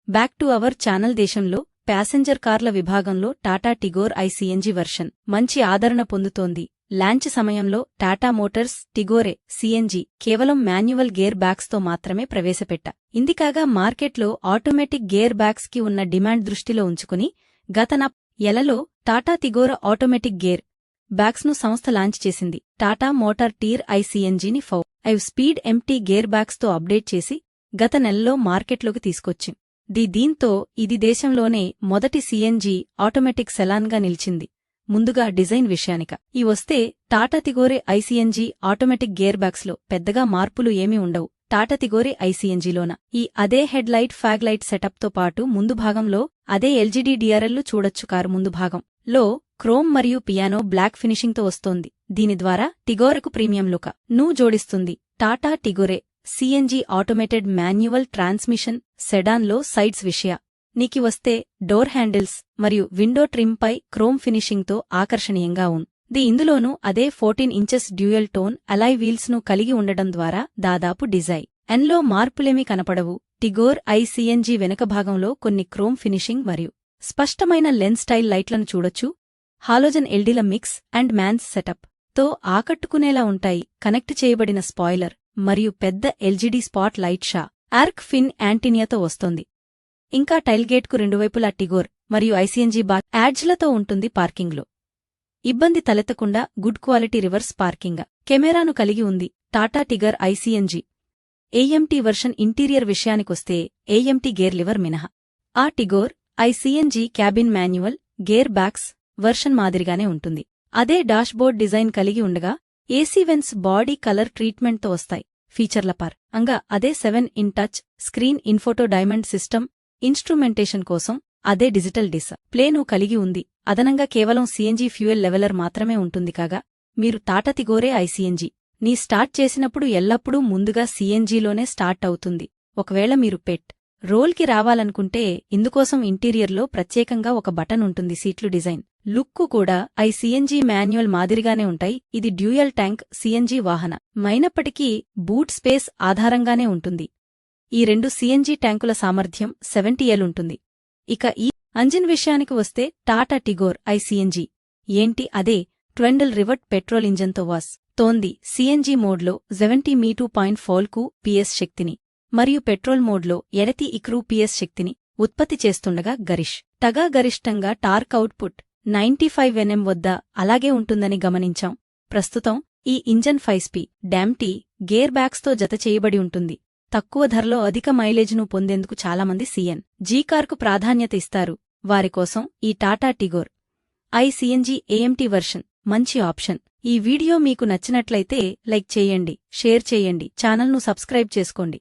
Back to our channel. దేశంలో passenger కార్ల విభాగంలో టాటా టిగోర్ ఐసీఎన్జీ వర్షన్ మంచి ఆదరణ పొందుతోంది. లాంచ్ సమయంలో టాటా మోటార్స్ టిగోరే సీఎన్జీ కేవలం మాన్యువల్ గేర్ బ్యాగ్స్తో మాత్రమే ప్రవేశపెట్ట. ఇందికాగా మార్కెట్లో ఆటోమేటిక్ గేర్ బ్యాగ్స్ కి ఉన్న డిమాండ్ దృష్టిలో ఉంచుకుని గత ఏళ్లలో Tata Tigor automatic gearbox ను సంస్థ లాంచ్ చేసింది. టాటా మోటార్ టీర్ ఐసీఎన్జీని 5 స్పీడ్ ఎంటీ గేర్ బ్యాగ్స్ తో అప్డేట్ చేసి గత నెలలో మార్కెట్లోకి తీసుకొచ్చింది. దీంతో ఇది దేశంలోనే మొదటి సీఎన్జీ ఆటోమేటిక్ సెలాన్గా నిలిచింది. ముందుగా డిజైన్ విషయానిక వస్తే టాటా టిగోరే ఐసీఎన్జీ ఆటోమేటిక్ గేర్ బ్యాగ్స్ లో పెద్దగా మార్పులు ఏమీ ఉండవు. టాటా టిగోరే ఐసీఎన్జీలోన అదే head light fag light setup తో పాటు ముందు భాగంలో అదే ఎల్జీడీ డిఆర్ఎల్లు చూడొచ్చు. కారు ముందు భాగంలో క్రోమ్ మరియు పియానో బ్లాక్ ఫినిషింగ్ తో వస్తోంది. దీని ద్వారా టిగోరకు ప్రీమియం లుక్ ను జోడిస్తుంది. టాటా టిగోరే సీఎన్జీ ఆటోమేటెడ్ మాన్యువల్ ట్రాన్స్మిషన్ సెడాన్లో సైడ్స్ విషయానికి వస్తే డోర్ హ్యాండిల్స్ మరియు విండో ట్రిమ్ పై క్రోమ్ ఫినిషింగ్ తో ఆకర్షణీయంగా ఉంది. ఇందులోనూ అదే 14 inches dual tone alloy wheels ను కలిగి ఉండడం ద్వారా దాదాపు డిజైన్ లో మార్పులేమీ కనపడవు. టిగోర్ ఐసీఎన్జీ వెనుక భాగంలో కొన్ని క్రోమ్ ఫినిషింగ్ మరియు స్పష్టమైన లెన్స్ స్టైల్ లైట్లను చూడొచ్చు. హాలోజన్ ఎల్డీల మిక్స్ అండ్ మ్యాన్స్ సెటప్ తో ఆకట్టుకునేలా ఉంటాయి. కనెక్ట్ చేయబడిన స్పాయిలర్ మరియు పెద్ద LED spot light shark fin యాంటీనియాతో వస్తోంది. ఇంకా టైల్గేట్కు రెండువైపులా టిగోర్ మరియు ఐసీఎన్జీ బాక్ యాడ్జ్లతో ఉంటుంది. పార్కింగ్లో ఇబ్బంది తలెత్తకుండా గుడ్ క్వాలిటీ రివర్స్ పార్కింగ్ కెమెరాను కలిగి ఉంది. టాటా టిగర్ ఐసీఎన్జీ ఏఎంటీ వర్షన్ ఇంటీరియర్ విషయానికొస్తే ఏఎంటీ గేర్ లివర్ మినహా ఆ టిగోర్ ఐసీఎన్జీ cabin manual gearbox version మాదిరిగానే ఉంటుంది. అదే డాష్బోర్డ్ డిజైన్ కలిగి ఉండగా ఏసీ వెన్స్ బాడీ కలర్ ట్రీట్మెంట్తో వస్తాయి. ఫీచర్ల పరంగా అదే 7-in touch screen infotainment system instrumentation కోసం అదే డిజిటల్ డిస్ప్లేను కలిగి ఉంది. అదనంగా కేవలం సీఎన్జీ ఫ్యూయల్ లెవెలర్ మాత్రమే ఉంటుంది. కాగా మీరు టాటా టిగోరే ఐసీఎన్జీ ని స్టార్ట్ చేసినప్పుడు ఎల్లప్పుడూ ముందుగా సీఎన్జీలోనే స్టార్ట్ అవుతుంది. ఒకవేళ మీరు రోల్కి రావాలనుకుంటే ఇందుకోసం ఇంటీరియర్లో ప్రత్యేకంగా ఒక బటన్ ఉంటుంది. సీట్లు డిజైన్ లుక్కు కూడా ఐసీఎన్జీ మాన్యువల్ మాదిరిగానే ఉంటాయి. ఇది డ్యూయల్ ట్యాంక్ సీఎన్జీ వాహనమైనప్పటికీ బూట్ స్పేస్ ఆధారంగానే ఉంటుంది. ఈ రెండు సీఎన్జీ ట్యాంకుల సామర్థ్యం 70L ఉంటుంది. ఇక ఈ ఇంజిన్ విషయానికి వస్తే టాటా టిగోర్ ఐసీఎన్జీ అదే ట్వెండల్ రివర్ట్ పెట్రోల్ ఇంజన్తో తోంది. సీఎన్జీ మోడ్లో 70 PS శక్తిని మరియు పెట్రోల్ మోడ్లో 80 PS శక్తిని ఉత్పత్తి చేస్తుండగా గరిష్టంగా టార్క్ అవుట్పుట్ 95 Nm వద్ద అలాగే ఉంటుందని గమనించాం. ప్రస్తుతం ఈ ఇంజన్ 5 డామ్టీ గేర్ బ్యాగ్స్తో జత చేయబడి ఉంటుంది. తక్కువ ధరలో అధిక మైలేజ్ను పొందేందుకు చాలామంది సీఎన్జీ కార్కు ప్రాధాన్యత ఇస్తారు. వారికోసం ఈ టాటా టిగోర్ ఐసీఎన్జీ ఏఎంటీ వర్షన్ మంచి ఆప్షన్. ఈ వీడియో మీకు నచ్చినట్లయితే లైక్ చేయండి, షేర్ చేయండి, ఛానల్ను సబ్స్క్రైబ్ చేసుకోండి.